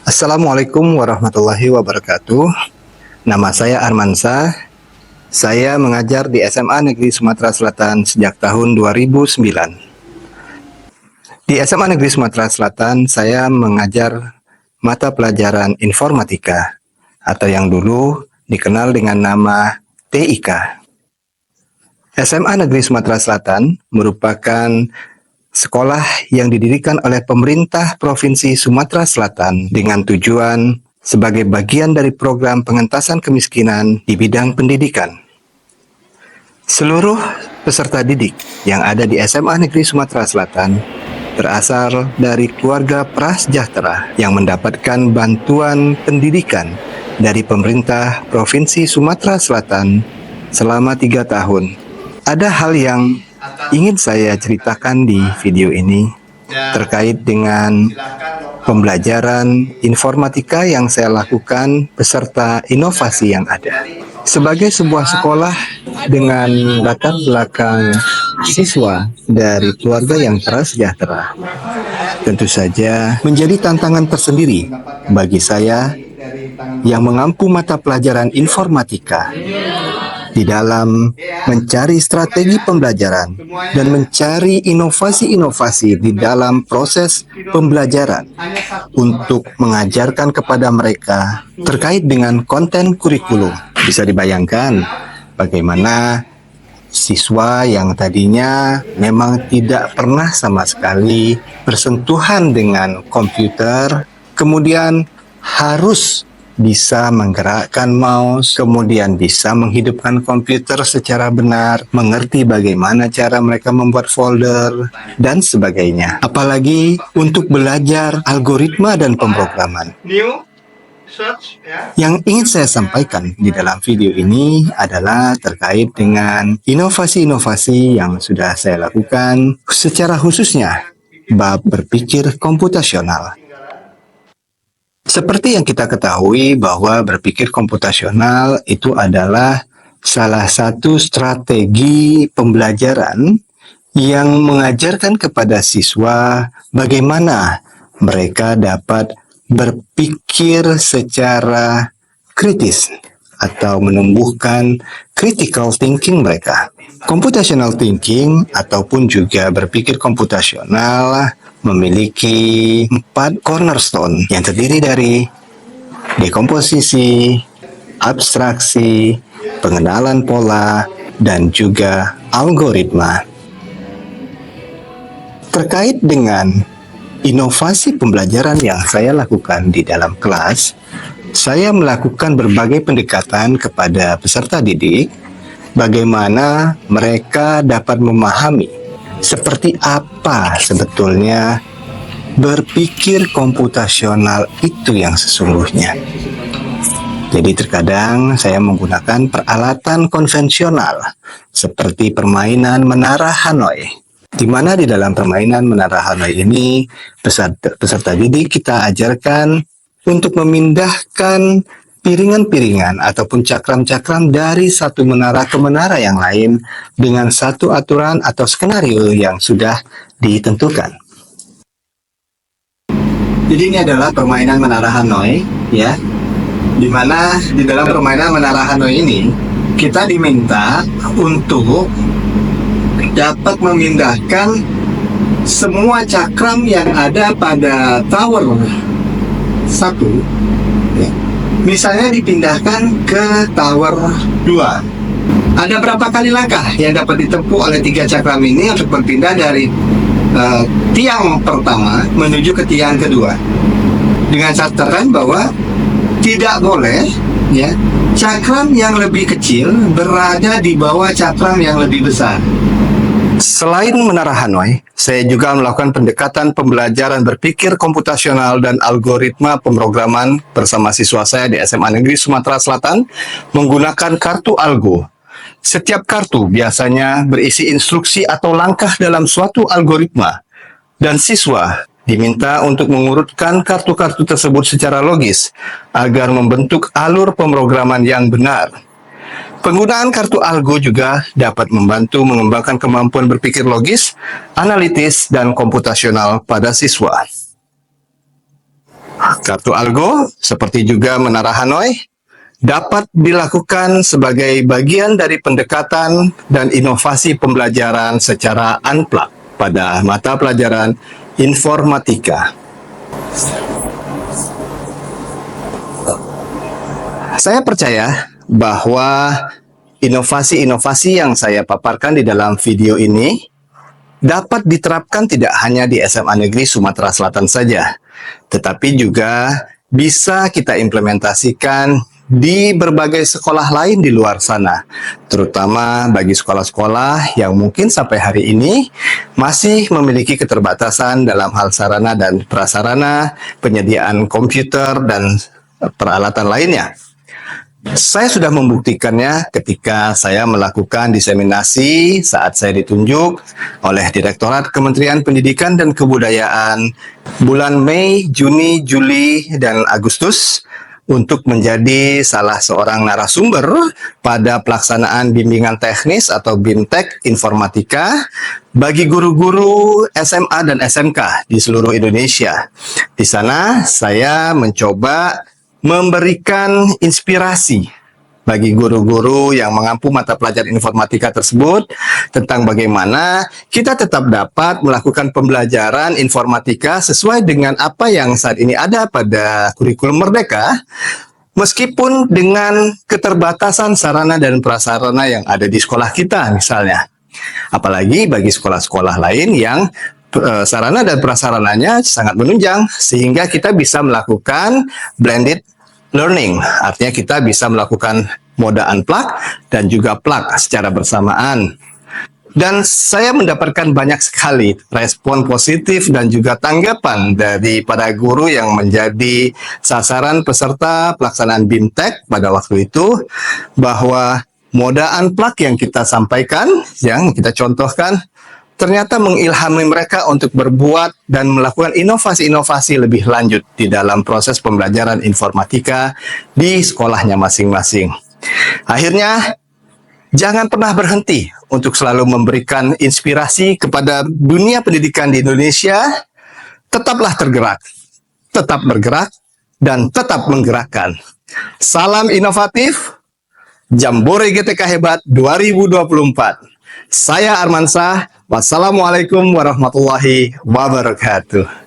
Assalamualaikum warahmatullahi wabarakatuh. Nama saya Armansa. Saya mengajar di SMA Negeri Sumatera Selatan sejak tahun 2009. Di SMA Negeri Sumatera Selatan, saya mengajar mata pelajaran informatika atau yang dulu dikenal dengan nama TIK. SMA Negeri Sumatera Selatan merupakan sekolah yang didirikan oleh pemerintah Provinsi Sumatera Selatan dengan tujuan sebagai bagian dari program pengentasan kemiskinan di bidang pendidikan. Seluruh peserta didik yang ada di SMA Negeri Sumatera Selatan berasal dari keluarga prasejahtera yang mendapatkan bantuan pendidikan dari pemerintah Provinsi Sumatera Selatan selama 3 tahun. Ada hal yang ingin saya ceritakan di video ini terkait dengan pembelajaran informatika yang saya lakukan beserta inovasi yang ada. Sebagai sebuah sekolah dengan latar belakang siswa dari keluarga yang prasejahtera, tentu saja menjadi tantangan tersendiri bagi saya yang mengampu mata pelajaran informatika di dalam mencari strategi pembelajaran dan mencari inovasi-inovasi di dalam proses pembelajaran untuk mengajarkan kepada mereka terkait dengan konten kurikulum. Bisa dibayangkan bagaimana siswa yang tadinya memang tidak pernah sama sekali bersentuhan dengan komputer, kemudian harus bisa menggerakkan mouse, kemudian bisa menghidupkan komputer secara benar, mengerti bagaimana cara mereka membuat folder, dan sebagainya. Apalagi untuk belajar algoritma dan pemrograman. Yang ingin saya sampaikan di dalam video ini adalah terkait dengan inovasi-inovasi yang sudah saya lakukan, secara khususnya bab berpikir komputasional. Seperti yang kita ketahui bahwa berpikir komputasional itu adalah salah satu strategi pembelajaran yang mengajarkan kepada siswa bagaimana mereka dapat berpikir secara kritis atau menumbuhkan critical thinking mereka. Computational thinking ataupun juga berpikir komputasional memiliki 4 cornerstone yang terdiri dari dekomposisi, abstraksi, pengenalan pola, dan juga algoritma. Terkait dengan inovasi pembelajaran yang saya lakukan di dalam kelas, saya melakukan berbagai pendekatan kepada peserta didik, bagaimana mereka dapat memahami seperti apa sebetulnya berpikir komputasional itu yang sesungguhnya. Jadi terkadang saya menggunakan peralatan konvensional seperti permainan menara Hanoi, di mana di dalam permainan menara Hanoi ini peserta didik kita ajarkan untuk memindahkan piringan-piringan ataupun cakram-cakram dari satu menara ke menara yang lain dengan satu aturan atau skenario yang sudah ditentukan. Jadi ini adalah permainan menara Hanoi, ya, di mana di dalam permainan menara Hanoi ini kita diminta untuk dapat memindahkan semua cakram yang ada pada tower 1, ya. Misalnya dipindahkan ke tower 2. Ada berapa kali langkah yang dapat ditempuh oleh 3 cakram ini untuk berpindah dari tiang pertama menuju ke tiang kedua. Dengan catatan bahwa tidak boleh, ya, cakram yang lebih kecil berada di bawah cakram yang lebih besar. Selain menara Hanoi, saya juga melakukan pendekatan pembelajaran berpikir komputasional dan algoritma pemrograman bersama siswa saya di SMA Negeri Sumatera Selatan menggunakan kartu algo. Setiap kartu biasanya berisi instruksi atau langkah dalam suatu algoritma, dan siswa diminta untuk mengurutkan kartu-kartu tersebut secara logis agar membentuk alur pemrograman yang benar. Penggunaan kartu algo juga dapat membantu mengembangkan kemampuan berpikir logis, analitis, dan komputasional pada siswa. Kartu Algo, seperti juga Menara Hanoi, dapat dilakukan sebagai bagian dari pendekatan dan inovasi pembelajaran secara unplugged pada mata pelajaran informatika. Saya percaya bahwa inovasi-inovasi yang saya paparkan di dalam video ini dapat diterapkan tidak hanya di SMA Negeri Sumatera Selatan saja, tetapi juga bisa kita implementasikan di berbagai sekolah lain di luar sana, terutama bagi sekolah-sekolah yang mungkin sampai hari ini masih memiliki keterbatasan dalam hal sarana dan prasarana, penyediaan komputer, dan peralatan lainnya. Saya sudah membuktikannya ketika saya melakukan diseminasi saat saya ditunjuk oleh Direktorat Kementerian Pendidikan dan Kebudayaan bulan Mei, Juni, Juli, dan Agustus untuk menjadi salah seorang narasumber pada pelaksanaan bimbingan teknis atau BIMTEK Informatika bagi guru-guru SMA dan SMK di seluruh Indonesia. Di sana saya mencoba memberikan inspirasi bagi guru-guru yang mengampu mata pelajaran informatika tersebut tentang bagaimana kita tetap dapat melakukan pembelajaran informatika sesuai dengan apa yang saat ini ada pada kurikulum Merdeka, meskipun dengan keterbatasan sarana dan prasarana yang ada di sekolah kita misalnya. Apalagi bagi sekolah-sekolah lain yang sarana dan prasarananya sangat menunjang, sehingga kita bisa melakukan blended learning. Artinya kita bisa melakukan mode unplug dan juga plug secara bersamaan. Dan saya mendapatkan banyak sekali respon positif dan juga tanggapan dari para guru yang menjadi sasaran peserta pelaksanaan BIMTEK pada waktu itu, bahwa mode unplug yang kita sampaikan, yang kita contohkan, ternyata mengilhami mereka untuk berbuat dan melakukan inovasi-inovasi lebih lanjut di dalam proses pembelajaran informatika di sekolahnya masing-masing. Akhirnya, jangan pernah berhenti untuk selalu memberikan inspirasi kepada dunia pendidikan di Indonesia. Tetaplah tergerak, tetap bergerak, dan tetap menggerakkan. Salam inovatif, Jambore GTK Hebat 2024. Saya Armansyah. Wassalamualaikum warahmatullahi wabarakatuh.